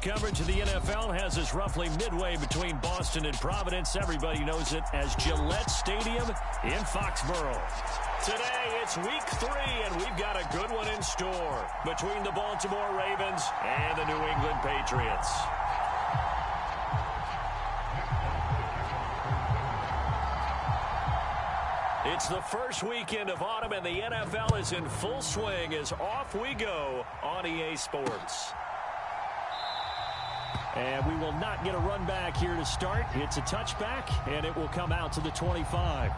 coverage of the NFL has us roughly midway between Boston and Providence. Everybody knows it as Gillette Stadium in Foxborough. Today, it's week 3, and we've got a good one in store between the Baltimore Ravens and the New England Patriots. It's the first weekend of autumn, and the NFL is in full swing as off we go on EA Sports. And we will not get a run back here to start. It's a touchback, and it will come out to the 25.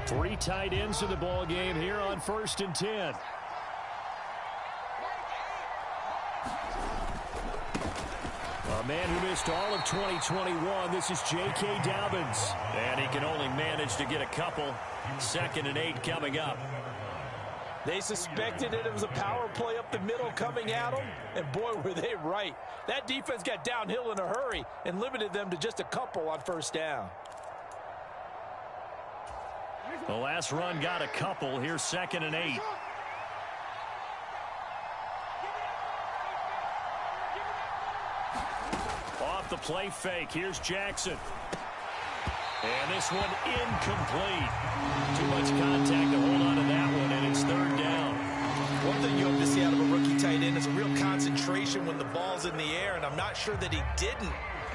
Three tight ends in the ball game here on 1st and 10. A man who missed all of 2021, this is J.K. Dobbins. And he can only manage to get a couple. 2nd and 8 coming up. They suspected that it was a power play up the middle coming at them, and boy, were they right. That defense got downhill in a hurry and limited them to just a couple on 1st down. The last run got a couple. Here's 2nd and 8. Off the play fake. Here's Jackson. And this one incomplete. Too much contact to hold on to that one, and it's 3rd down. One thing you hope to see out of a rookie tight end is a real concentration when the ball's in the air, and I'm not sure that he didn't.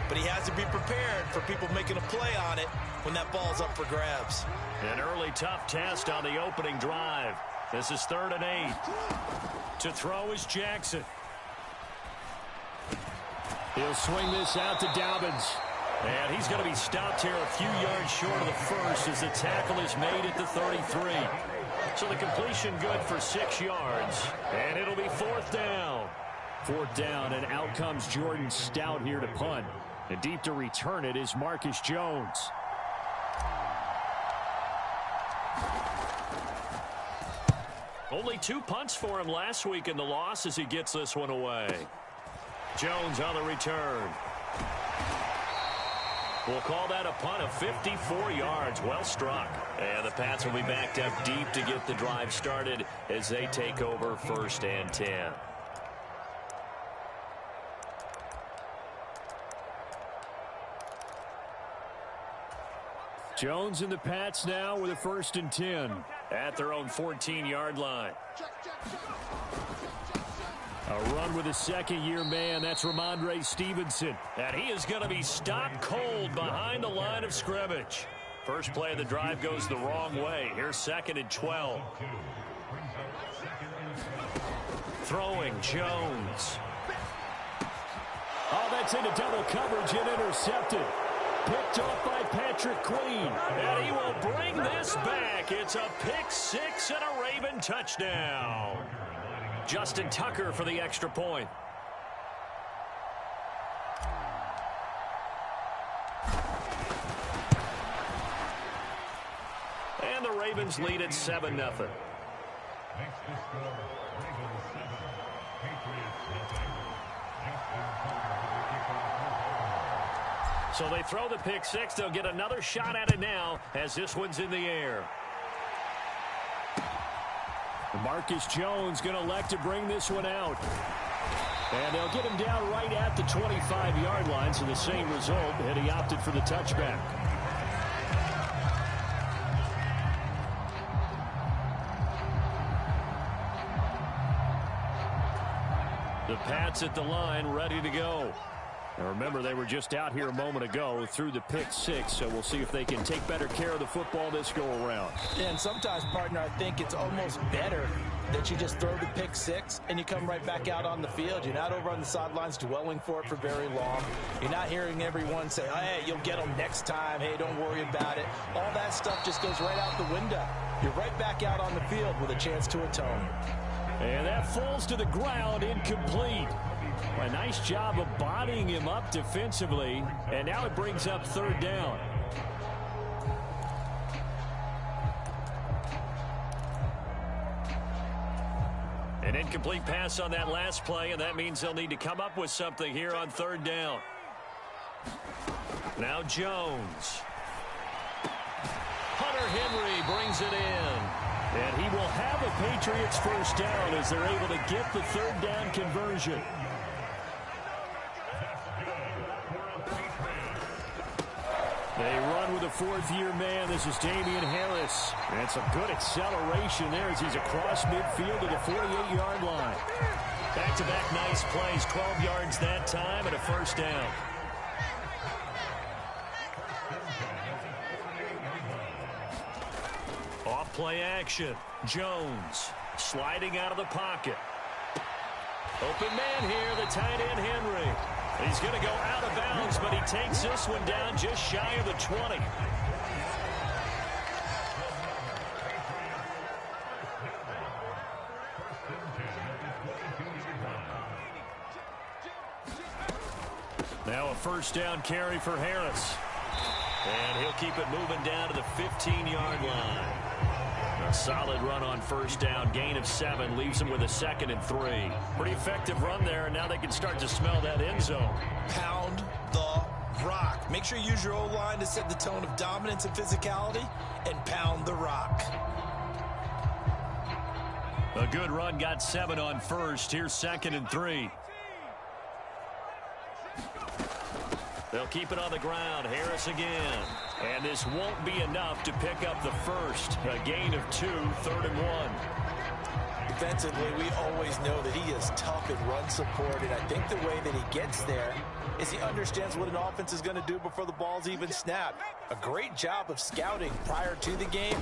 But he has to be prepared for people making a play on it when that ball's up for grabs. An early tough test on the opening drive. This is 3rd and 8. To throw is Jackson. He'll swing this out to Dobbins. And he's going to be stopped here a few yards short of the first as the tackle is made at the 33. So the completion good for 6 yards. And it'll be 4th down. 4th down, and out comes Jordan Stout here to punt. And deep to return it is Marcus Jones. Only 2 punts for him last week in the loss as he gets this one away. Jones on the return. We'll call that a punt of 54 yards. Well struck. And the Pats will be backed up deep to get the drive started as they take over 1st and 10. Jones and the Pats now with a 1st and 10 at their own 14-yard line. A run with a 2nd-year man. That's Ramondre Stevenson. And he is going to be stopped cold behind the line of scrimmage. First play of the drive goes the wrong way. Here's 2nd and 12. Throwing Jones. Oh, that's into double coverage and intercepted. Picked off by Patrick Queen. And he will bring this back. It's a pick 6 and a Raven touchdown. Justin Tucker for the extra point. And the Ravens lead at 7-0. So they throw the pick 6. They'll get another shot at it now as this one's in the air. Marcus Jones going to elect to bring this one out. And they'll get him down right at the 25-yard line, so the same result, and he opted for the touchback. The Pats at the line, ready to go. Now remember, they were just out here a moment ago through the pick 6, so we'll see if they can take better care of the football this go-around. And sometimes, partner, I think it's almost better that you just throw the pick 6 and you come right back out on the field. You're not over on the sidelines dwelling for it for very long. You're not hearing everyone say, hey, you'll get them next time. Hey, don't worry about it. All that stuff just goes right out the window. You're right back out on the field with a chance to atone. And that falls to the ground, incomplete. A nice job of bodying him up defensively, and now it brings up 3rd down. An incomplete pass on that last play, and that means they'll need to come up with something here on 3rd down. Now Jones. Hunter Henry brings it in. And he will have a Patriots first down as they're able to get the third down conversion. They run with a fourth-year man. This is Damian Harris. And some good acceleration there as he's across midfield to the 48-yard line. Back-to-back nice plays, 12 yards that time and a first down. Off play action. Jones sliding out of the pocket. Open man here, the tight end Henry. He's going to go out of bounds, but he takes this one down just shy of the 20. Now a first down carry for Harris. And he'll keep it moving down to the 15-yard line. A solid run on first down. Gain of 7 leaves him with a 2nd and 3. Pretty effective run there, and now they can start to smell that end zone. Pound the rock. Make sure you use your O-line to set the tone of dominance and physicality, and pound the rock. A good run, got 7 on first. Here's 2nd and 3. They'll keep it on the ground. Harris again. And this won't be enough to pick up the first. A gain of 2, 3rd and 1. Defensively, we always know that he is tough in run support, and I think the way that he gets there is he understands what an offense is going to do before the ball's even snapped. A great job of scouting prior to the game,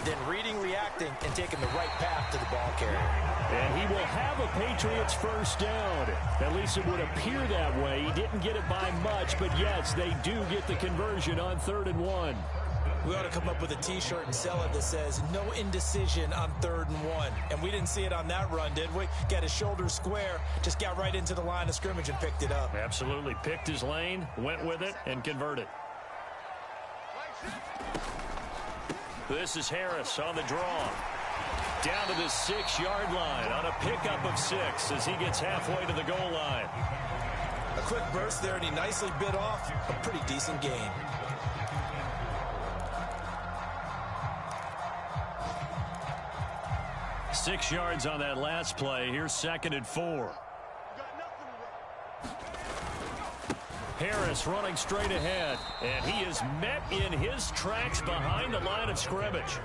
then reading, reacting, and taking the right path to the ball carrier. And he will have a Patriots first down. At least it would appear that way. He didn't get it by much, but yes, they do get the conversion on 3rd and 1. We ought to come up with a T-shirt and sell it that says, no indecision on 3rd and 1. And we didn't see it on that run, did we? Got his shoulders square, just got right into the line of scrimmage and picked it up. Absolutely. Picked his lane, went with it, and converted. This is Harris on the draw. Down to the 6-yard line on a pickup of 6 as he gets halfway to the goal line. A quick burst there, and he nicely bit off a pretty decent gain. Six yards on that last play. Here's 2nd and 4. Harris running straight ahead, and he is met in his tracks behind the line of scrimmage.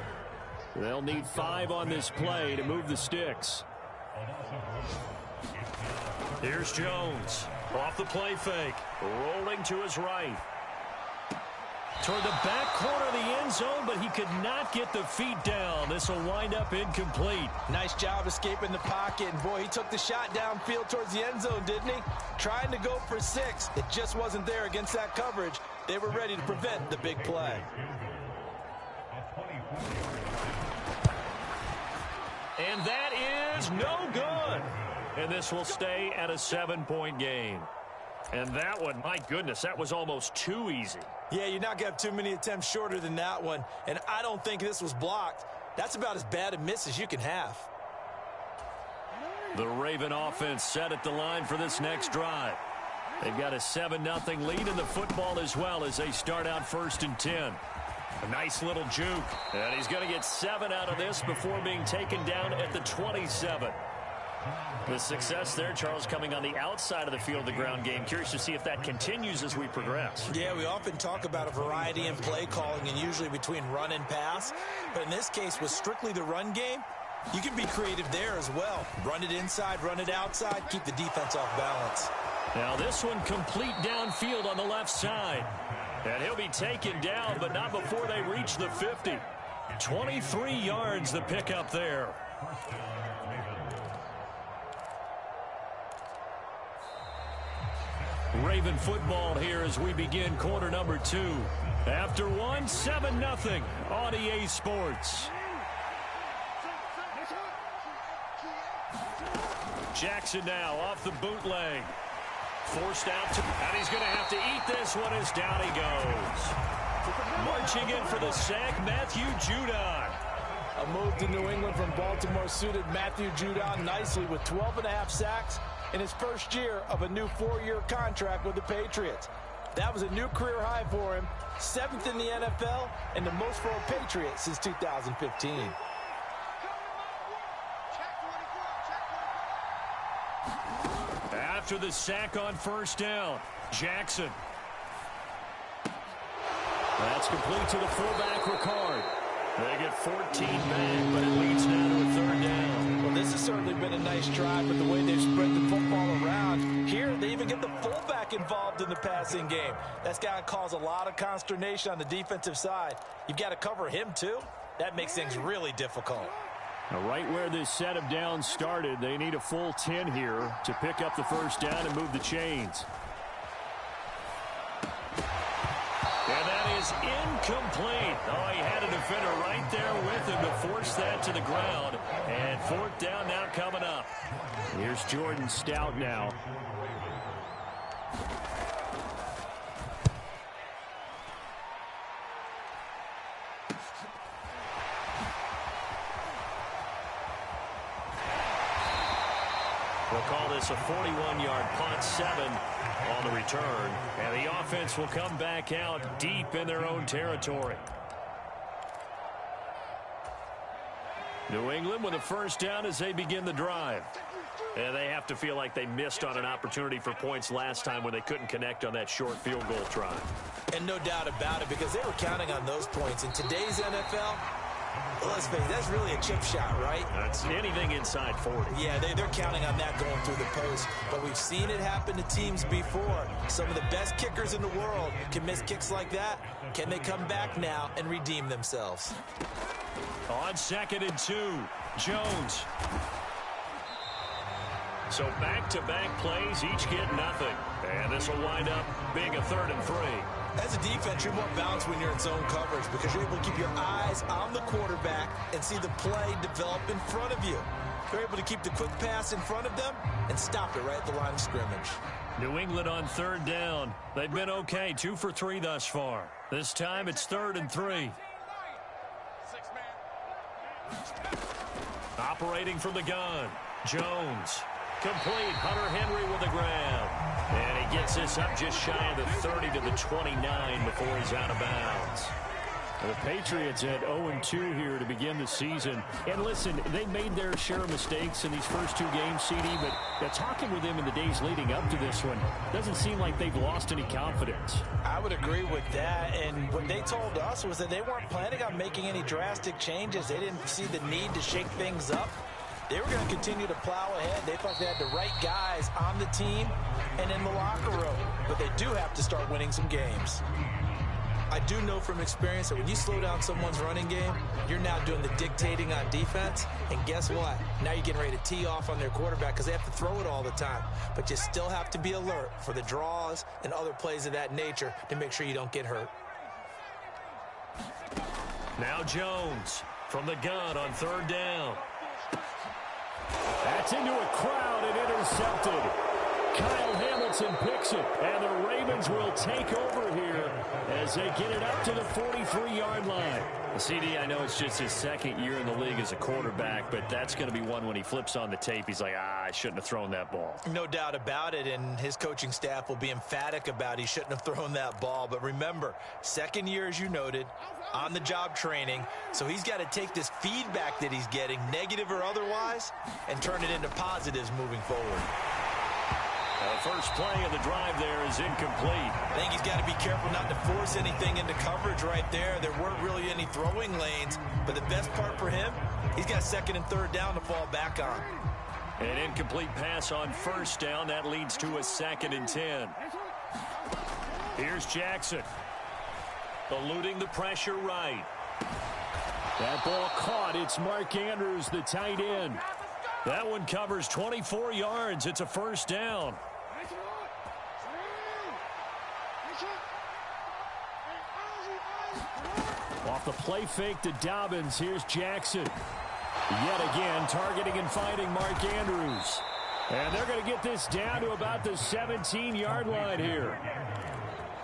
They'll need 5 on this play to move the sticks. Here's Jones. Off the play fake. Rolling to his right. Toward the back corner of the end zone, but he could not get the feet down. This will wind up incomplete. Nice job escaping the pocket. And boy, he took the shot downfield towards the end zone, didn't he? Trying to go for 6. It just wasn't there against that coverage. They were ready to prevent the big play. And that is no good. And this will stay at a 7-point game. And that one, my goodness, that was almost too easy. Yeah, you're not going to have too many attempts shorter than that one. And I don't think this was blocked. That's about as bad a miss as you can have. The Raven offense set at the line for this next drive. They've got a 7-0 lead in the football as well as they start out 1st and 10. A nice little juke. And he's going to get 7 out of this before being taken down at the 27. The success there, Charles, coming on the outside of the field, the ground game. Curious to see if that continues as we progress. Yeah, we often talk about a variety in play calling and usually between run and pass. But in this case, with strictly the run game, you can be creative there as well. Run it inside, run it outside, keep the defense off balance. Now this one complete downfield on the left side. And he'll be taken down, but not before they reach the 50. 23 yards the pickup there. Raven football here as we begin quarter number 2. After 1, 7-0 on EA Sports. Jackson now off the bootleg. Forced out to, and he's going to have to eat this one as down he goes. Marching in for the sack, Matthew Judon. A move to New England from Baltimore suited Matthew Judon nicely with 12.5 sacks in his first year of a new 4-year contract with the Patriots. That was a new career high for him. 7th in the NFL and the most for a Patriot since 2015. After the sack on first down, Jackson. That's complete to the fullback, Ricard. They get 14 back, but it leads now to a 3rd down. Well, this has certainly been a nice drive, but the way they've spread the football around, here they even get the fullback involved in the passing game. That's got to cause a lot of consternation on the defensive side. You've got to cover him, too. That makes things really difficult. Now, right where this set of downs started, they need a full 10 here to pick up the 1st down and move the chains. And that is incomplete. Oh, he had a defender right there with him to force that to the ground. And 4th down now coming up. Here's Jordan Stout now. We'll call this a 41-yard punt, 7 on the return. And the offense will come back out deep in their own territory. New England with a 1st down as they begin the drive. And they have to feel like they missed on an opportunity for points last time when they couldn't connect on that short field goal try. And no doubt about it, because they were counting on those points. In today's NFL, well, let's face it, that's really a chip shot, right? That's anything inside 40. Yeah, they're counting on that going through the post. But we've seen it happen to teams before. Some of the best kickers in the world can miss kicks like that. Can they come back now and redeem themselves? On 2nd and 2, Jones. So back-to-back plays, each get nothing. And this will wind up being a 3rd and 3. As a defense, you're more balanced when you're in zone coverage because you're able to keep your eyes on the quarterback and see the play develop in front of you. You're able to keep the quick pass in front of them and stop it right at the line of scrimmage. New England on 3rd down. They've been okay, 2 for 3 thus far. This time it's 3rd and 3. Operating from the gun, Jones. Complete, Hunter Henry with the grab. And he gets this up just shy of the 30 to the 29 before he's out of bounds. The Patriots at 0-2 here to begin the season. And listen, they made their share of mistakes in these first 2 games, CD, but talking with them in the days leading up to this one, doesn't seem like they've lost any confidence. I would agree with that, and what they told us was that they weren't planning on making any drastic changes. They didn't see the need to shake things up. They were going to continue to plow ahead. They thought they had the right guys on the team and in the locker room, but they do have to start winning some games. I do know from experience that when you slow down someone's running game, you're now doing the dictating on defense. And guess what? Now you're getting ready to tee off on their quarterback because they have to throw it all the time. But you still have to be alert for the draws and other plays of that nature to make sure you don't get hurt. Now Jones from the gun on 3rd down. That's into a crowd and intercepted. Kyle Hamilton picks it, and the Ravens will take over here as they get it up to the 43-yard line. CD, I know it's just his 2nd year in the league as a quarterback, but that's going to be one when he flips on the tape. He's like, I shouldn't have thrown that ball. No doubt about it, and his coaching staff will be emphatic about he shouldn't have thrown that ball. But remember, 2nd year, as you noted, on-the-job training, so he's got to take this feedback that he's getting, negative or otherwise, and turn it into positives moving forward. The first play of the drive there is incomplete. I think he's got to be careful not to force anything into coverage right there. There weren't really any throwing lanes, but the best part for him, he's got 2nd and 3rd down to fall back on. An incomplete pass on 1st down. That leads to a 2nd and 10. Here's Jackson. Eluding the pressure right. That ball caught. It's Mark Andrews, the tight end. That one covers 24 yards. It's a 1st down. Off the play fake to Dobbins. Here's Jackson. Yet again, targeting and finding Mark Andrews. And they're going to get this down to about the 17-yard line here.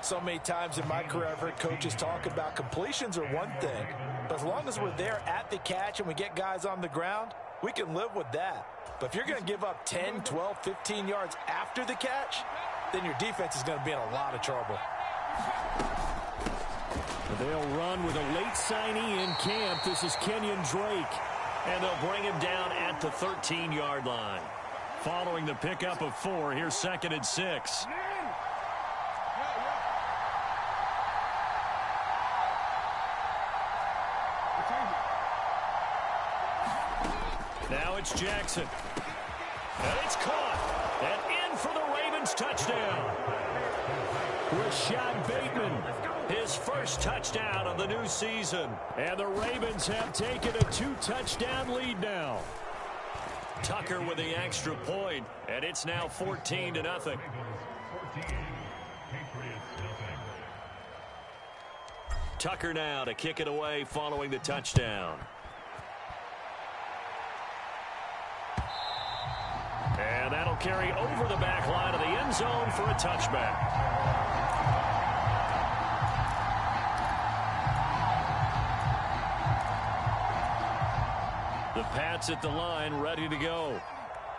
So many times in my career, I've heard coaches talk about completions are one thing. But as long as we're there at the catch and we get guys on the ground, we can live with that. But if you're going to give up 10, 12, 15 yards after the catch, then your defense is going to be in a lot of trouble. They'll run with a late signee in camp. This is Kenyon Drake. And they'll bring him down at the 13-yard line. Following the pickup of 4, here's 2nd and 6. Now it's Jackson. And it's caught. And in for the Ravens touchdown. Rashad Bateman, his first touchdown of the new season. And the Ravens have taken a 2-touchdown lead now. Tucker with the extra point, and it's now 14-0. Tucker now to kick it away following the touchdown. And that'll carry over the back line of the end zone for a touchback. The Pats at the line, ready to go.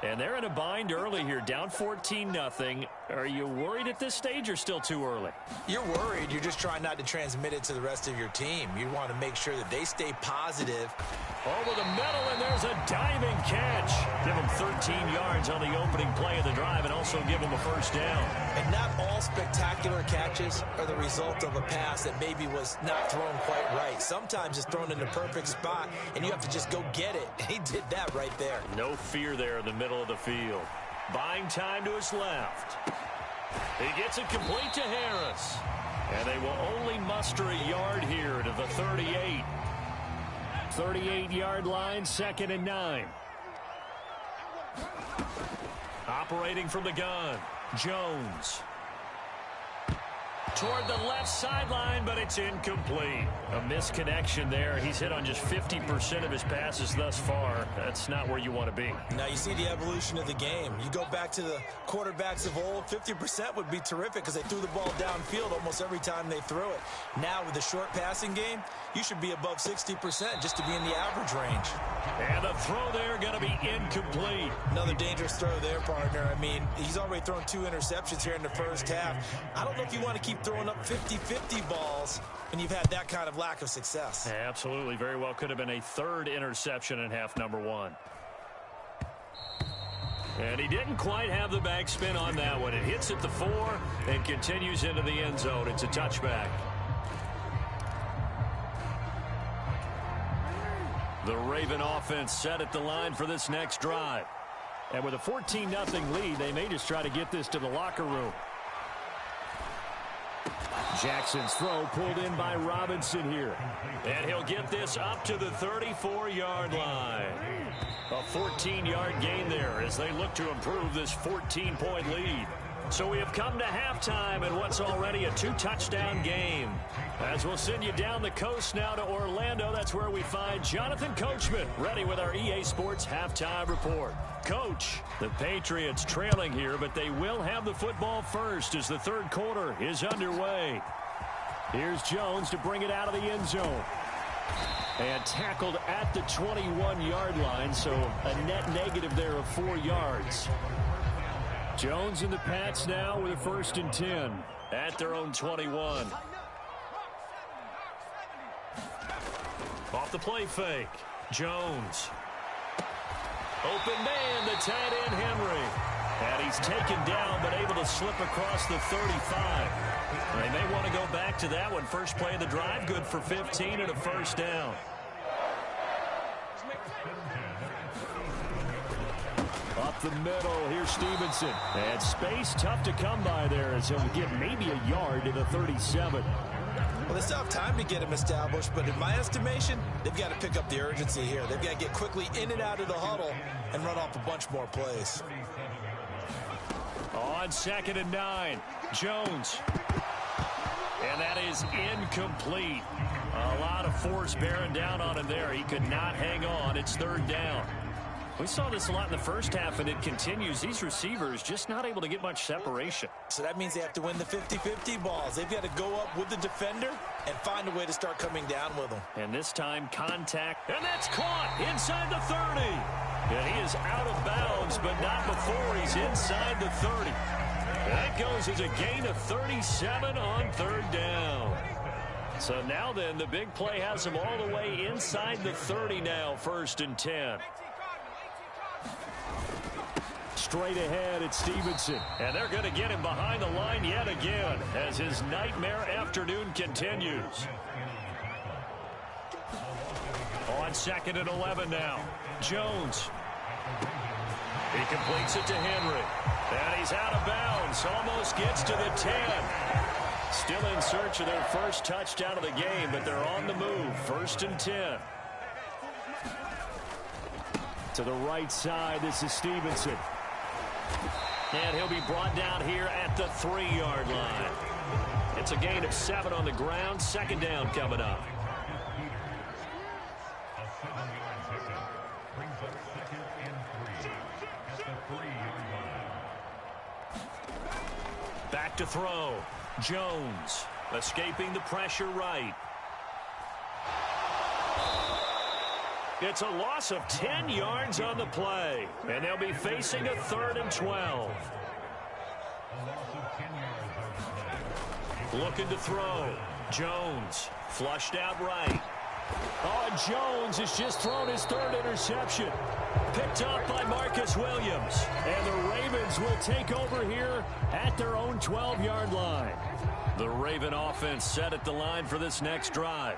And they're in a bind early here, down 14-0. Are you worried at this stage or still too early? You're worried. You're just trying not to transmit it to the rest of your team. You want to make sure that they stay positive. Over the middle, and there's a diving catch. Give them 13 yards on the opening play of the drive and also give them a first down. And not all spectacular catches are the result of a pass that maybe was not thrown quite right. Sometimes it's thrown in the perfect spot, and you have to just go get it. And he did that right there. No fear there in the middle of the field. Buying time to his left. He gets it complete to Harris. And they will only muster a yard here to the 38. 38-yard line, 2nd and 9. Operating from the gun, Jones. Toward the left sideline, but it's incomplete. A misconnection there. He's hit on just 50% of his passes thus far. That's not where you want to be. Now you see the evolution of the game. You go back to the quarterbacks of old, 50% would be terrific because they threw the ball downfield almost every time they threw it. Now with the short passing game, you should be above 60% just to be in the average range. And the throw there going to be incomplete. Another dangerous throw there, partner. I mean, he's already thrown 2 interceptions here in the first half. I don't know if you want to keep throwing up 50-50 balls when you've had that kind of lack of success. Absolutely. Very well could have been a 3rd interception in half number 1. And he didn't quite have the backspin on that one. It hits at the 4 and continues into the end zone. It's a touchback. The Raven offense set at the line for this next drive. And with a 14-0 lead, they may just try to get this to the locker room. Jackson's throw pulled in by Robinson here. And he'll get this up to the 34-yard line. A 14-yard gain there as they look to improve this 14-point lead. So we have come to halftime in what's already a 2-touchdown game. As we'll send you down the coast now to Orlando, that's where we find Jonathan Coachman ready with our EA Sports Halftime Report. Coach, the Patriots trailing here, but they will have the football first as the 3rd quarter is underway. Here's Jones to bring it out of the end zone. And tackled at the 21-yard line, so a net negative there of 4 yards. Jones and the Pats now with a 1st and 10 at their own 21. Off the play fake, Jones. Open man, the tight end Henry. And he's taken down, but able to slip across the 35. They may want to go back to that one. First play of the drive, good for 15 and a first down. Up the middle, here's Stevenson. And space tough to come by there as he'll get maybe a yard to the 37. Well, they still have time to get him established, but in my estimation, they've got to pick up the urgency here. They've got to get quickly in and out of the huddle and run off a bunch more plays. On 2nd and 9, Jones. And that is incomplete. A lot of force bearing down on him there. He could not hang on. It's 3rd down. We saw this a lot in the first half, and it continues. These receivers just not able to get much separation. So that means they have to win the 50-50 balls. They've got to go up with the defender and find a way to start coming down with them. And this time, contact. And that's caught inside the 30. And he is out of bounds, but not before he's inside the 30. That goes as a gain of 37 on 3rd down. So now then, the big play has him all the way inside the 30 now, 1st and 10. Straight ahead, it's Stevenson. And they're going to get him behind the line yet again as his nightmare afternoon continues. On 2nd and 11 now. Jones. He completes it to Henry. And he's out of bounds. Almost gets to the 10. Still in search of their first touchdown of the game, but they're on the move. 1st and 10. To the right side, this is Stevenson. And he'll be brought down here at the 3-yard line. It's a gain of 7 on the ground. 2nd down coming up. Back to throw. Jones escaping the pressure right. It's a loss of 10 yards on the play. And they'll be facing a 3rd and 12. Looking to throw. Jones flushed out right. Oh, and Jones has just thrown his 3rd interception. Picked up by Marcus Williams. And the Ravens will take over here at their own 12-yard line. The Raven offense set at the line for this next drive.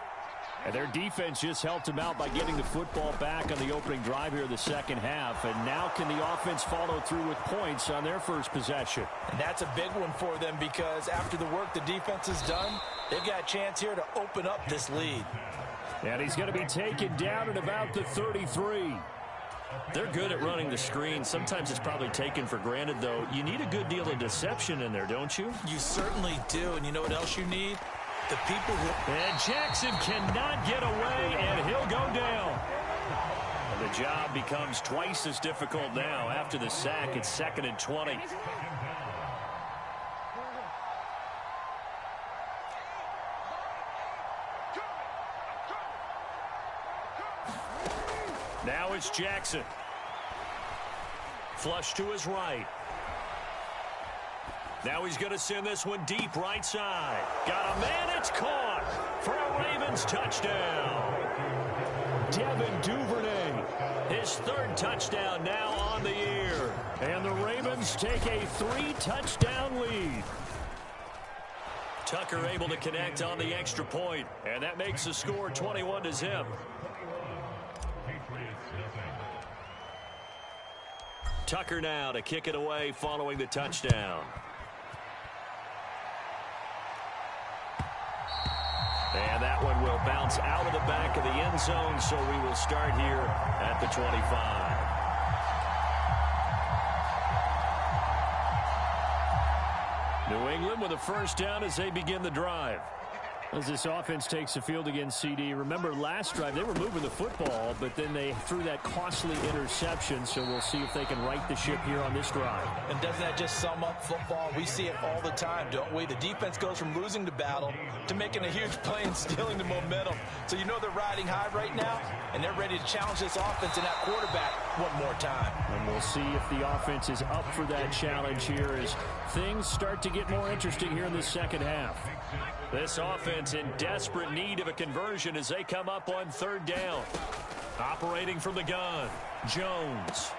And their defense just helped them out by getting the football back on the opening drive here in the second half. And now can the offense follow through with points on their first possession? And that's a big one for them because after the work the defense has done, they've got a chance here to open up this lead. And he's going to be taken down at about the 33. They're good at running the screen. Sometimes it's probably taken for granted, though. You need a good deal of deception in there, don't you? You certainly do. And you know what else you need? The people who... And Jackson cannot get away, and he'll go down. And the job becomes twice as difficult now. After the sack, it's 2nd and 20. Now it's Jackson. Flush to his right. Now he's going to send this one deep right side. Got a man, it's caught for a Ravens touchdown. Devin Duvernay, his 3rd touchdown now on the year. And the Ravens take a 3-touchdown lead. Tucker able to connect on the extra point, and that makes the score 21-0. Tucker now to kick it away following the touchdown. And that one will bounce out of the back of the end zone, so we will start here at the 25. New England with a 1st down as they begin the drive. As this offense takes the field against CD, remember last drive they were moving the football, but then they threw that costly interception, so we'll see if they can right the ship here on this drive. And doesn't that just sum up football? We see it all the time, don't we? The defense goes from losing the battle to making a huge play and stealing the momentum. So you know they're riding high right now, and they're ready to challenge this offense and that quarterback one more time. And we'll see if the offense is up for that challenge here as things start to get more interesting here in the second half. This offense in desperate need of a conversion as they come up on 3rd down. Operating from the gun, Jones.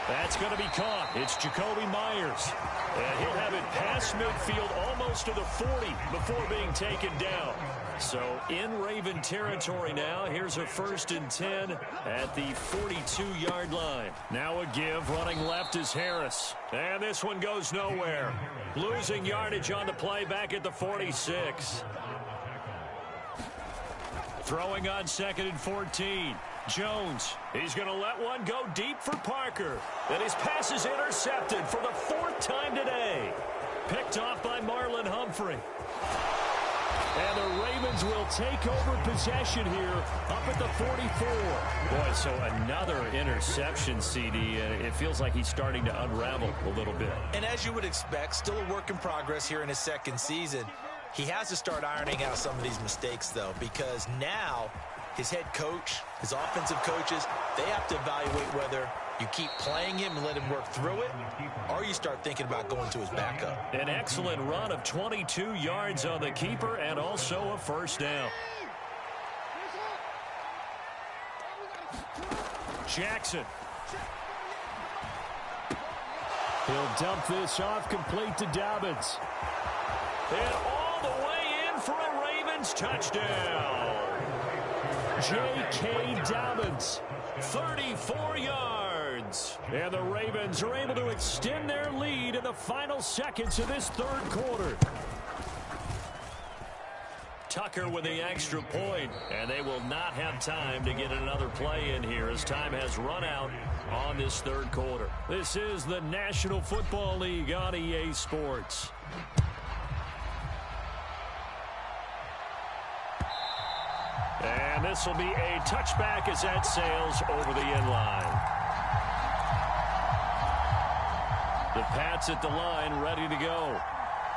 That's going to be caught. It's Jacoby Myers. And he'll have it past midfield almost to the 40 before being taken down. So in Raven territory now. Here's a 1st and 10 at the 42-yard line. Now a give. Running left is Harris. And this one goes nowhere. Losing yardage on the play back at the 46. Throwing on 2nd and 14. Jones, he's going to let one go deep for Parker. And his pass is intercepted for the 4th time today. Picked off by Marlon Humphrey. And the Ravens will take over possession here up at the 44. Boy, so another interception, CD, and it feels like he's starting to unravel a little bit. And as you would expect, still a work in progress here in his 2nd season. He has to start ironing out some of these mistakes, though, because now his head coach, his offensive coaches, they have to evaluate whether You keep playing him and let him work through it, or you start thinking about going to his backup. An excellent run of 22 yards on the keeper and also a first down. Jackson. He'll dump this off complete to Dobbins. And all the way in for a Ravens touchdown. J.K. Dobbins, 34 yards. And the Ravens are able to extend their lead in the final seconds of this third quarter. Tucker with the extra point, and they will not have time to get another play in here as time has run out on this third quarter. This is the National Football League on EA Sports. And this will be a touchback as that sails over the end line. The Pats at the line ready to go.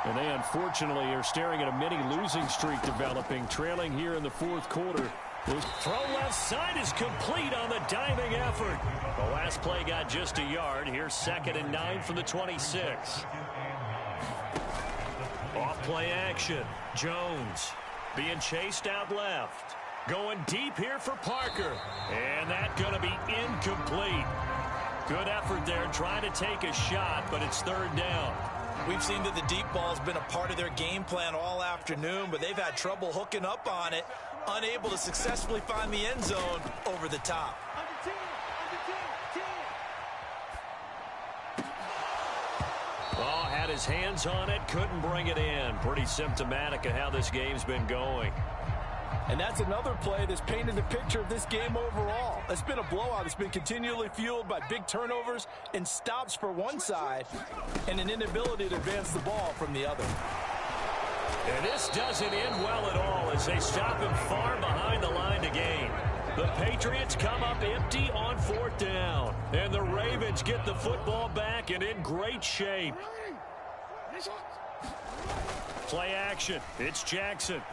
And they unfortunately are staring at a mini losing streak developing, trailing here in the fourth quarter. This throw left side is complete on the diving effort. The last play got just a yard. Here's 2nd and 9 from the 26. Off play action. Jones being chased out left. Going deep here for Parker. And that's going to be incomplete. Good effort there trying to take a shot, but it's third down. We've seen that the deep ball has been a part of their game plan all afternoon, but they've had trouble hooking up on it, unable to successfully find the end zone over the top. Oh, had his hands on it, couldn't bring it in. Pretty symptomatic of how this game's been going. And that's another play that's painted the picture of this game overall. It's been a blowout. It's been continually fueled by big turnovers and stops for one side and an inability to advance the ball from the other. And this doesn't end well at all as they stop him far behind the line to gain. The Patriots come up empty on fourth down. And the Ravens get the football back and in great shape. Play action. It's Jackson.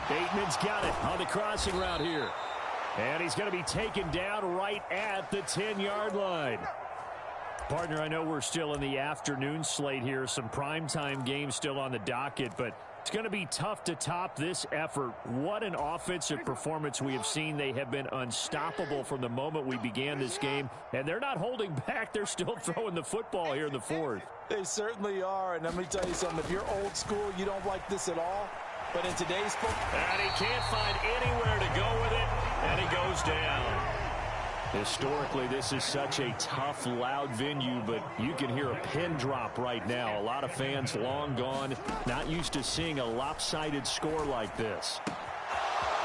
Bateman's got it on the crossing route here. And he's going to be taken down right at the 10-yard line. Partner, I know we're still in the afternoon slate here. Some primetime games still on the docket, but it's going to be tough to top this effort. What an offensive performance we have seen. They have been unstoppable from the moment we began this game, and they're not holding back. They're still throwing the football here in the fourth. They certainly are, and let me tell you something. If you're old school, you don't like this at all. But in today's football, and he can't find anywhere to go with it, and he goes down. Historically, this is such a tough, loud venue, but you can hear a pin drop right now. A lot of fans long gone, not used to seeing a lopsided score like this.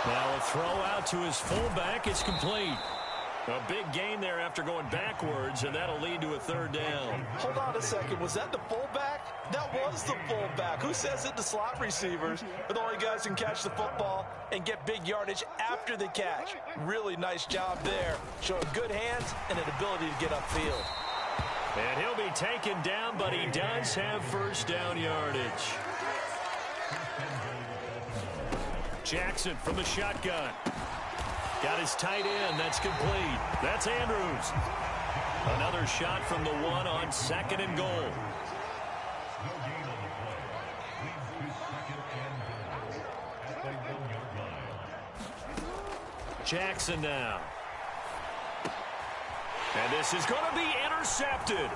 Now a throw out to his fullback is complete. A big gain there after going backwards, and that'll lead to a third down. Hold on a second. Was that the fullback? That was the fullback. Who says it? The slot receivers are the only guys who can catch the football and get big yardage after the catch. Really nice job there. Showing good hands and an ability to get upfield. And he'll be taken down, but he does have first down yardage. Jackson from the shotgun. Got his tight end. That's complete. That's Andrews. Another shot from the one on 2nd and goal. Jackson now. And this is going to be intercepted.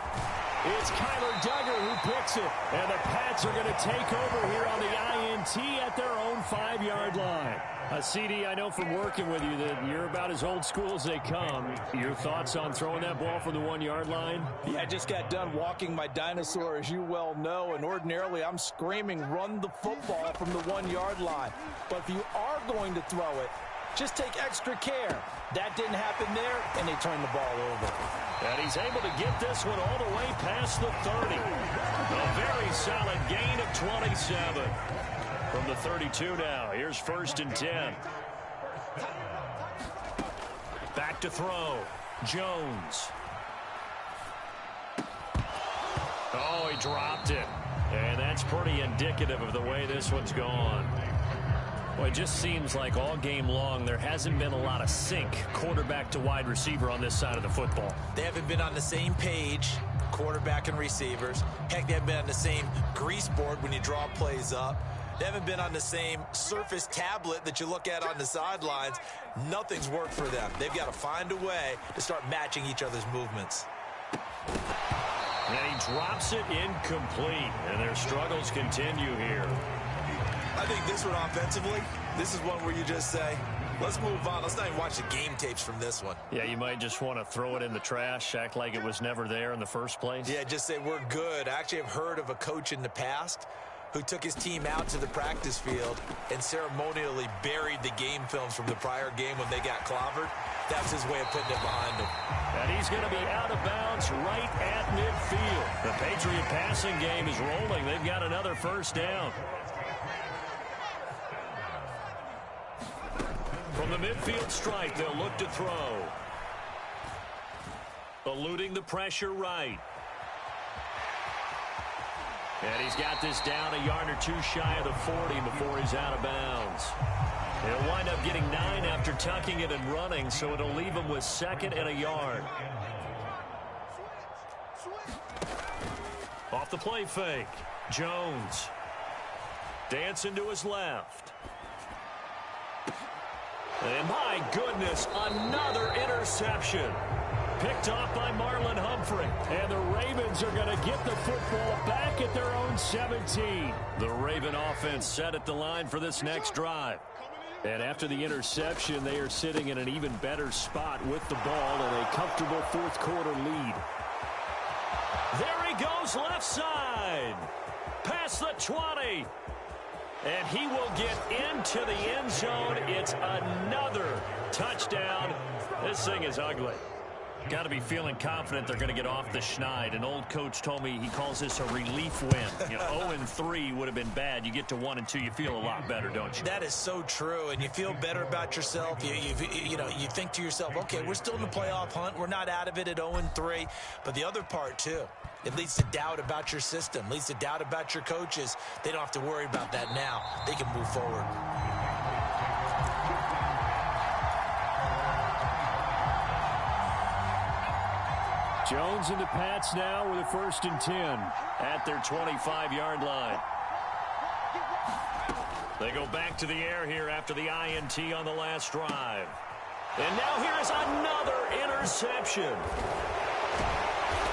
It's Kyler Duggar who picks it. And the Pats are going to take over here on the INT at their own 5-yard line. CD, I know from working with you that you're about as old school as they come. Your thoughts on throwing that ball from the 1-yard line? Yeah, I just got done walking my dinosaur, as you well know, and ordinarily I'm screaming, run the football from the 1-yard line. But if you are going to throw it, just take extra care. That didn't happen there, and they turned the ball over. And he's able to get this one all the way past the 30. A very solid gain of 27. From the 32 now. Here's 1st and 10. Back to throw. Jones. Oh, he dropped it. And that's pretty indicative of the way this one's gone. Well, it just seems like all game long there hasn't been a lot of sync quarterback to wide receiver on this side of the football. They haven't been on the same page, quarterback and receivers. Heck, they haven't been on the same grease board when you draw plays up. They haven't been on the same Surface tablet that you look at on the sidelines. Nothing's worked for them. They've got to find a way to start matching each other's movements. And he drops it incomplete, and their struggles continue here. I think this one offensively, this is one where you just say, let's move on. Let's not even watch the game tapes from this one. Yeah, you might just want to throw it in the trash, act like it was never there in the first place. Yeah, just say we're good. I actually have heard of a coach in the past who took his team out to the practice field and ceremonially buried the game films from the prior game when they got clobbered. That's his way of putting it behind him. And he's going to be out of bounds right at midfield. The Patriot passing game is rolling. They've got another first down. From the midfield stripe, they'll look to throw. Eluding the pressure right. And he's got this down a yard or two shy of the 40 before he's out of bounds. He'll wind up getting 9 after tucking it and running, so it'll leave him with 2nd and a yard. Off the play fake, Jones. Dancing to his left. And my goodness, another interception. Picked off by Marlon Humphrey. And the Ravens are going to get the football back at their own 17. The Raven offense set at the line for this next drive. And after the interception, they are sitting in an even better spot with the ball and a comfortable fourth quarter lead. There he goes left side. Past the 20. And he will get into the end zone. It's another touchdown. This thing is ugly. Got to be feeling confident they're going to get off the schneid. An old coach told me he calls this a relief win. You know, 0-3 would have been bad. You get to 1-2, you feel a lot better, don't you? That is so true, and you feel better about yourself. You think to yourself, okay, we're still in the playoff hunt. We're not out of it at 0-3. But the other part, too, it leads to doubt about your system, leads to doubt about your coaches. They don't have to worry about that now. They can move forward. Jones and the Pats now with a 1st and 10 at their 25-yard line. They go back to the air here after the INT on the last drive. And now here is another interception.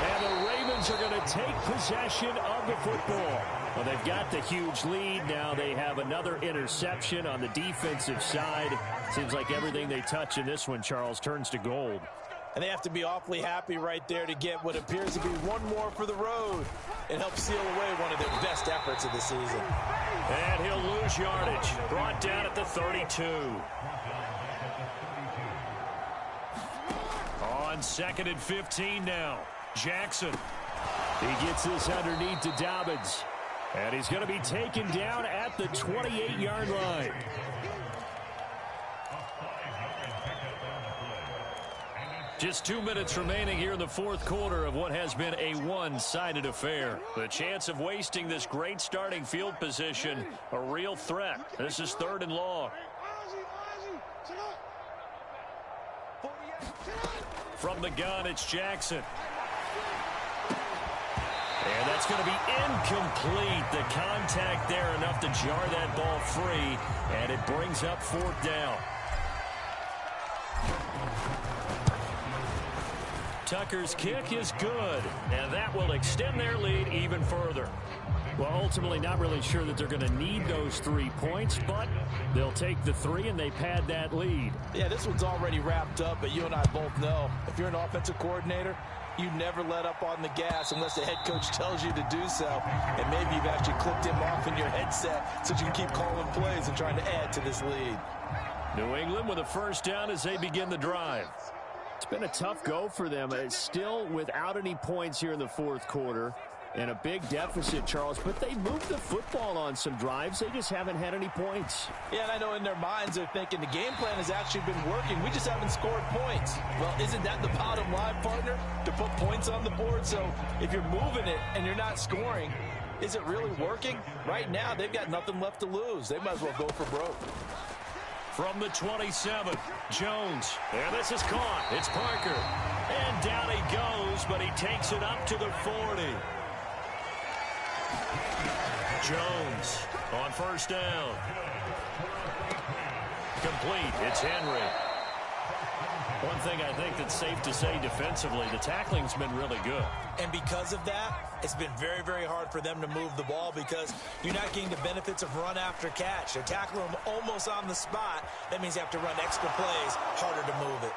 And the Ravens are going to take possession of the football. Well, they've got the huge lead. Now they have another interception on the defensive side. Seems like everything they touch in this one, Charles, turns to gold. And they have to be awfully happy right there to get what appears to be one more for the road and help seal away one of their best efforts of the season. And he'll lose yardage. Brought down at the 32. On 2nd and 15 now. Jackson. He gets this underneath to Dobbins. And he's going to be taken down at the 28-yard line. Just 2 minutes remaining here in the fourth quarter of what has been a one-sided affair. The chance of wasting this great starting field position, a real threat. This is 3rd and long. From the gun, it's Jackson. And that's going to be incomplete. The contact there enough to jar that ball free, and it brings up 4th down. Tucker's kick is good, and that will extend their lead even further. Well, ultimately not really sure that they're going to need those 3 points, but they'll take the 3 and they pad that lead. Yeah, this one's already wrapped up, but you and I both know if you're an offensive coordinator, you never let up on the gas unless the head coach tells you to do so. And maybe you've actually clipped him off in your headset so you can keep calling plays and trying to add to this lead. New England with a 1st down as they begin the drive. It's been a tough go for them. It's still without any points here in the fourth quarter and a big deficit, Charles. But they moved the football on some drives. They just haven't had any points. Yeah, and I know in their minds they're thinking the game plan has actually been working. We just haven't scored points. Well, isn't that the bottom line, partner? To put points on the board. So if you're moving it and you're not scoring, Is it really working? Right now, they've got nothing left to lose. They might as well go for broke. From the 27, Jones. And this is caught. It's Parker. And down he goes, but he takes it up to the 40. Jones on first down. Complete. It's Henry. One thing I think that's safe to say defensively, the tackling's been really good. And because of that, it's been very, very hard for them to move the ball because you're not getting the benefits of run after catch. They tackle them almost on the spot. That means you have to run extra plays, harder to move it.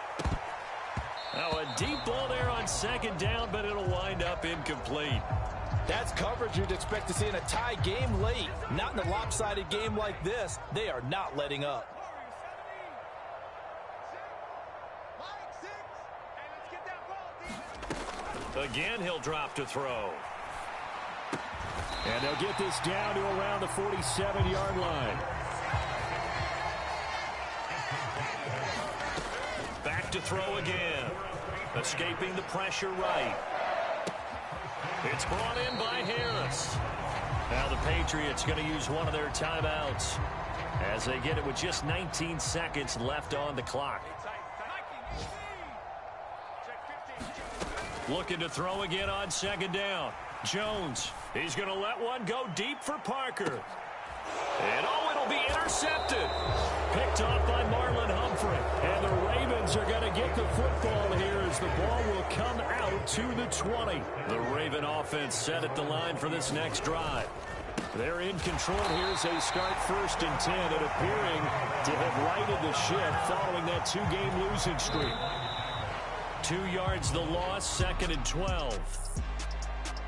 Now a deep ball there on second down, but it'll wind up incomplete. That's coverage you'd expect to see in a tie game late. Not in a lopsided game like this. They are not letting up. Again, he'll drop to throw. And they'll get this down to around the 47-yard line. Back to throw again. Escaping the pressure right. It's brought in by Harris. Now the Patriots going to use one of their timeouts as they get it with just 19 seconds left on the clock. Looking to throw again on second down. Jones, he's going to let one go deep for Parker. And oh, it'll be intercepted. Picked off by Marlon Humphrey. And the Ravens are going to get the football here as the ball will come out to the 20. The Raven offense set at the line for this next drive. They're in control here as they start 1st and 10 and appearing to have righted the ship following that 2-game losing streak. 2 yards the loss, 2nd and 12.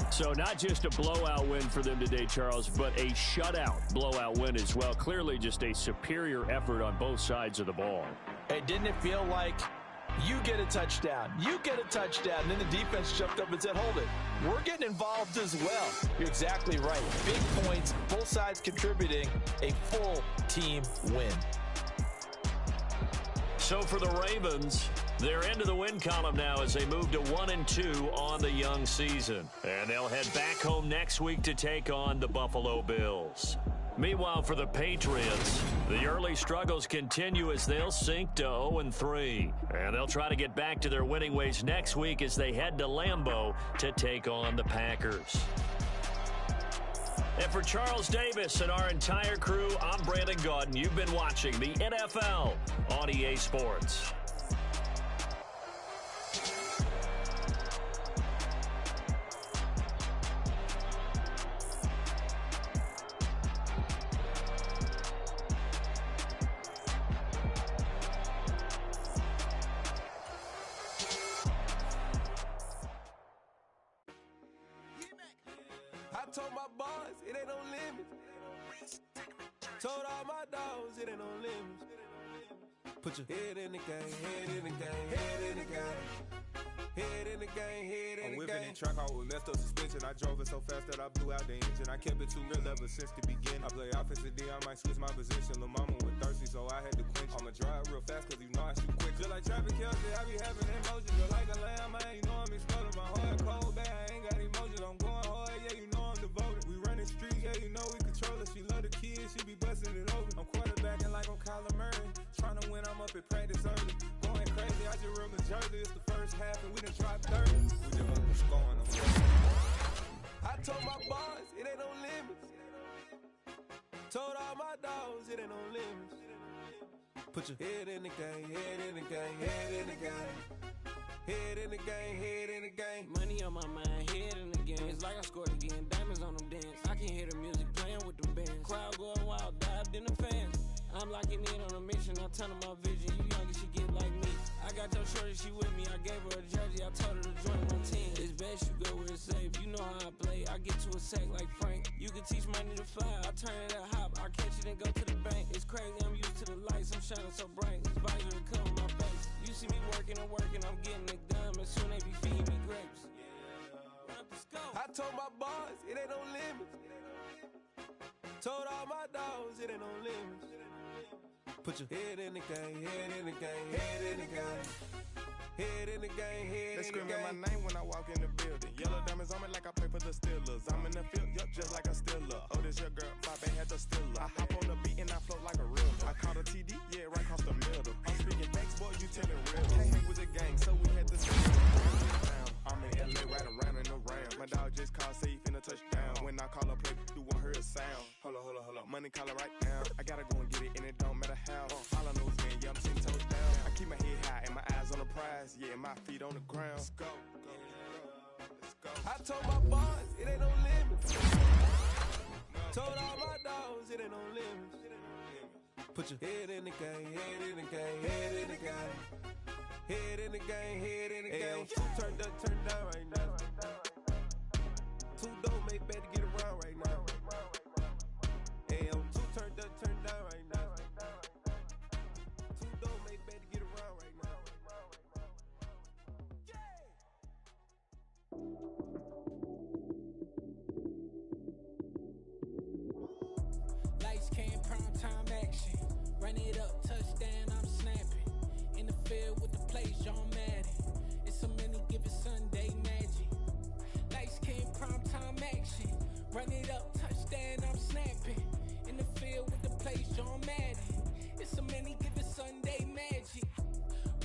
So not just a blowout win for them today, Charles, but a shutout blowout win as well. Clearly just a superior effort on both sides of the ball. Hey, didn't it feel like you get a touchdown, you get a touchdown, and then the defense jumped up and said, hold it, we're getting involved as well. You're exactly right. Big points, both sides contributing, a full team win. So for the Ravens, they're into the win column now as they move to 1-2 on the young season. And they'll head back home next week to take on the Buffalo Bills. Meanwhile, for the Patriots, the early struggles continue as they'll sink to 0-3. And they'll try to get back to their winning ways next week as they head to Lambeau to take on the Packers. And for Charles Davis and our entire crew, I'm Brandon Gaudin. You've been watching the NFL on EA Sports. I told my boys it ain't no limits. Told all my dogs it ain't no limits. Put your head in the game, head in the game, head in the game. Head in the game, head in the game. I'm whipping in track, I was messed up suspension. I drove it so fast that I blew out the engine. I kept it too real ever since the beginning. I play offensive D, I might switch my position. Lil' mama was thirsty, so I had to quench. I'ma drive real fast, cause you know I shoot quick. Just like traffic Kelsey, I be having emotions. Just like a lamb, man, you know I'm exploding. My heart cold, bad, I ain't got emotions. I'm going hard, yeah, you know I'm devoted. We running streets, yeah, you know we control it. She love the kids, she be busting it over. I'm quarterbacking like I'm Kyler Murray. Trying to win, I'm up at practice early. Going crazy, I just real the jersey. It's the first half and we done dropped 30. We just want to score on them. I told my boys it ain't no limits. Told all my dogs it ain't no limits. Put your head in the game, head in the game, head in the game. Head in the game, head in the game. Money on my mind, head in the game. It's like I scored again, diamonds on them dance. I can hear the music playing with them bands. Crowd going wild, dived in the fans. I'm locking in on a mission, I'm telling my vision. You young, she get like me. I got your shorty, she with me. I gave her a jersey, I told her to join my team. It's best you go where it's safe. You know how I play. I get to a sack like Frank. You can teach money to fly. I turn it a hop. I catch it and go to the bank. It's crazy, I'm used to the lights. I'm shining so bright. This visor will cover my face. You see me working and working. I'm getting it done. And soon they be feeding me grapes. I told my boys it ain't no limits. Told all my dogs it ain't no limits. Put your head in the game, head in the game, head in the game. Head in the game, head They in the game. screaming my name when I walk in the building. Yellow diamonds on me like I play for the Steelers. I'm in the field, yup, just like a Steeler. Oh, this your girl, Bobby had the Steeler. I hop on the beat and I float like a river. I caught a TD, yeah, right across the middle. I'm speaking facts, boy, you telling real. Can't hang with the gang, so we had to see. I'm in LA, right around in the round. My dog just called, say he finna touchdown. When I call a play, you won't hear a sound. Hold up, money calling right now. I gotta go and get it, and it don't matter how. All I know is man, yeah, I'm 10 toes down. I keep my head high and my eyes on the prize. Yeah, and my feet on the ground. Let's go. Let's go. I told my boys, it ain't no limits. Told all my dogs, it ain't no limits. Put your head in the game, head in the game, head in the game. Head in the game, head in the game. Two turned up, turned down right now. Two don't make bad to get around right now. Hey, I'm two turned up, turned down right now. Two don't make bad to get around right now. Lights, cam, prime time action. Run it up, touchdown, I'm snapping. In the field with the plays, John Madden. It's so many, give it Sunday magic. Lights, cam, prime time action. Run it up, touchdown, I'm snapping. In the field with the plays, John Madden. It's so many, give it Sunday magic.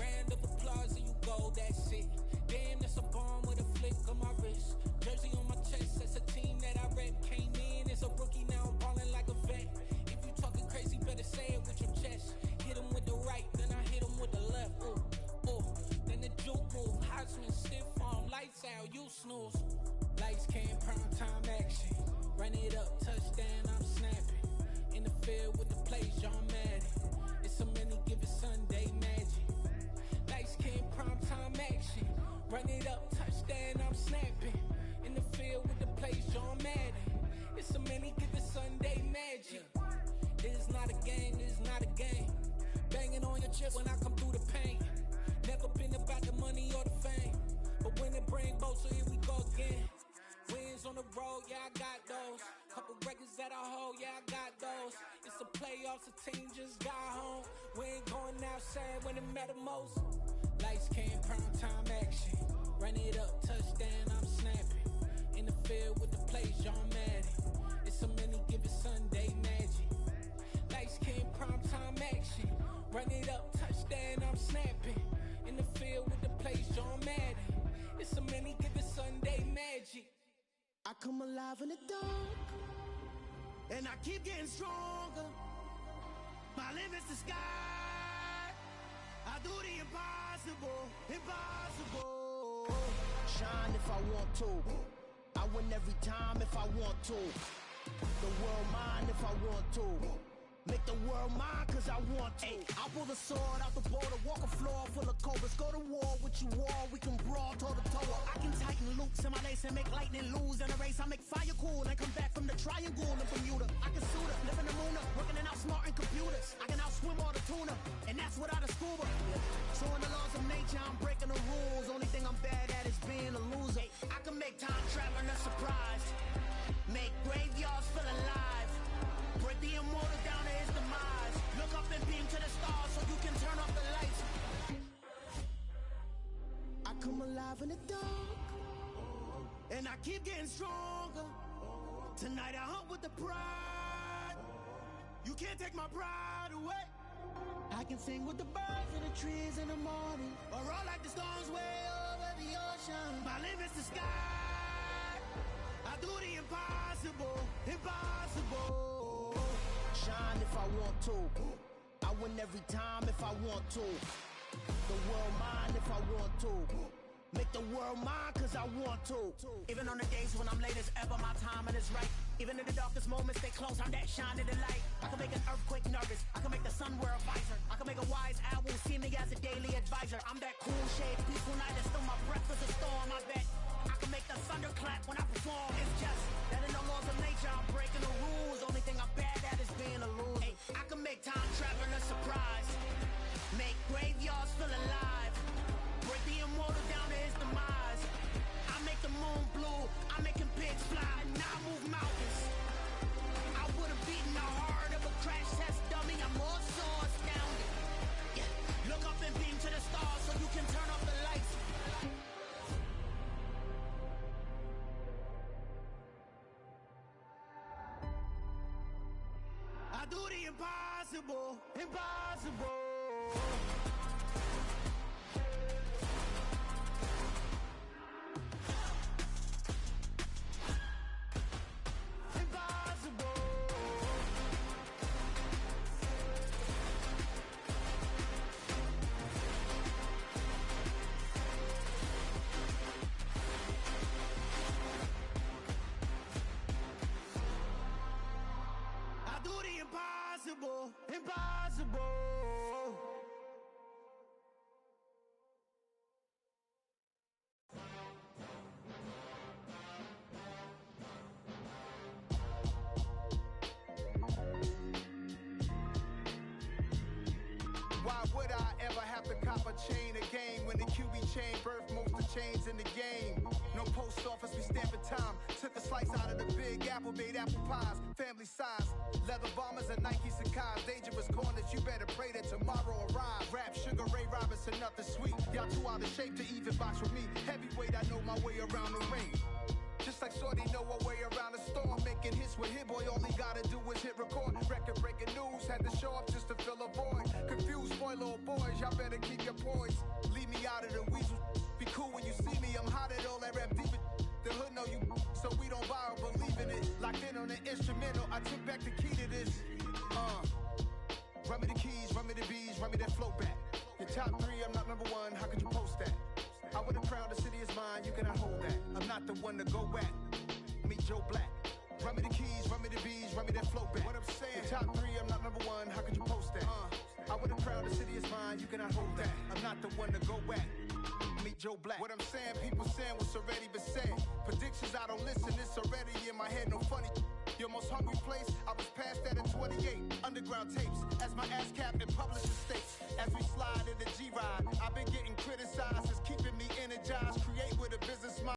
Round of applause and you go, that's it. Damn, that's a bomb with a flick on my wrist. Jersey on my chest, that's a team that I rep. Came in as a rookie, now I'm ballin' like a vet. If you talking crazy, better say it with your chest. Hit him with the right, then I hit him with the left. Ooh, ooh, then the juke move. Heisman stiff arm, lights out, you snooze. Lights, cam, prime time action. Run it up, touchdown, I'm snapping. In the field with the plays, John Madden. It's so many, give it Sunday magic. Lights, cam, prime time action. Run it up, touchdown, I'm snapping. In the field with the plays, John Madden. It's so many, give it Sunday magic. This is not a game, this is not a game. Banging on your chest when I come through the pain. Never been about the money or the fame. But when it bring both, so here we go again. Wins on the road, yeah, I got those. Couple records that I hold, yeah, I got those. It's the playoffs, the team just got home. We ain't going outside when it matter most. Lights, cam, prime time action. Run it up, touchdown, I'm snapping. In the field with the plays, John Madden. It's so many, give it Sunday magic. Lights, cam, prime time action. Run it up, touchdown, I'm snapping. In the field with the plays, John Madden. It's so many, give it Sunday magic. I come alive in the dark, and I keep getting stronger. My limit's the sky. I do the impossible, impossible. Shine if I want to. I win every time if I want to. The world mine if I want to. Make the world mine cause I want to. Ay, I'll pull the sword out the border, walk a floor full of cobras. Go to war with you all, we can brawl toe to toe. I can tighten loops in my lace and make lightning lose in a race. I make fire cool and come back from the triangle in Bermuda. I can shoot her, live in the moon, working and outsmarting computers. I can outswim all the tuna, and that's without a scuba. So in the laws of nature, I'm breaking the rules. Only thing I'm bad at is being a loser. I can make time traveling a surprise, make graveyards feel alive. Break the immortal down to his demise. Look up and beam to the stars so you can turn off the lights. I come alive in the dark, and I keep getting stronger. Tonight I hunt with the pride. You can't take my pride away. I can sing with the birds and the trees in the morning, or roll like the storms way over the ocean. My limit's the sky. I do the impossible, impossible. Shine if I want to. I win every time if I want to. The world mine if I want to. Make the world mine cause I want to. Even on the days when I'm late as ever, my timing is right. Even in the darkest moments, stay close, I'm that shining the light. I can make an earthquake nervous, I can make the sun wear a visor. I can make a wise owl see me as a daily advisor. I'm that cool shade, peaceful night, that's still my breakfast a storm, I bet. I can make the thunder clap when I perform. It's just that in the laws of nature, I'm breaking the rules. Only thing I'm bad at is being a loser. Ay, I can make time traveling a surprise, make graveyards feel alive. Break the immortal down to his demise. I make the moon blue, I'm making pigs fly. Now I move mountains. I would've beaten the heart of a crash test dummy. I'm more so astounded. Yeah. Look up and beam to the stars so you can turn off the light. impossible, impossible. I do the impossible, impossible. Why would I ever have to cop a chain again when the QB chain birthed most of chains in the game? No post office, we stamping time. Took a slice out of the big apple, made apple pies, family size. Leather bombers and Nike Sacai's, dangerous corners, you better pray that tomorrow arrives. Rap, Sugar Ray Robinson, nothing sweet. Y'all too out of shape to even box with me. Heavyweight, I know my way around the ring. Just like Shorty know her way around the storm. Making hits with Hit Boy, all he gotta do is hit record. Record breaking news, had to show up just to fill a void. Confused boy, little boys, y'all better keep your poise. Leave me out of the weasel. Be cool when you see me, I'm hot at all that rap deep. The hood know you, so we don't borrow, believe in it. Locked in on the instrumental, I took back the key to this. Run me the keys, run me the bees, run me that flow back. Your top three, I'm not number one, how could you post that? I would've crowned the city is mine, you cannot hold that. I'm not the one to go at. Meet Joe Black. Run me the keys, run me the bees, run me that flow back. What I'm saying, your top three, I'm not number one, how could you post that? I would've crowned the city is mine, you cannot hold that. I'm not the one to go at. Meet Joe Black. What I'm saying, people saying what's already been said. Predictions, I don't listen, it's already in my head, no funny. Your most hungry place, I was past that in 28. Underground tapes, as my ass cap in publisher states. As we slide in the G-Ride, I've been getting criticized as keeping me energized.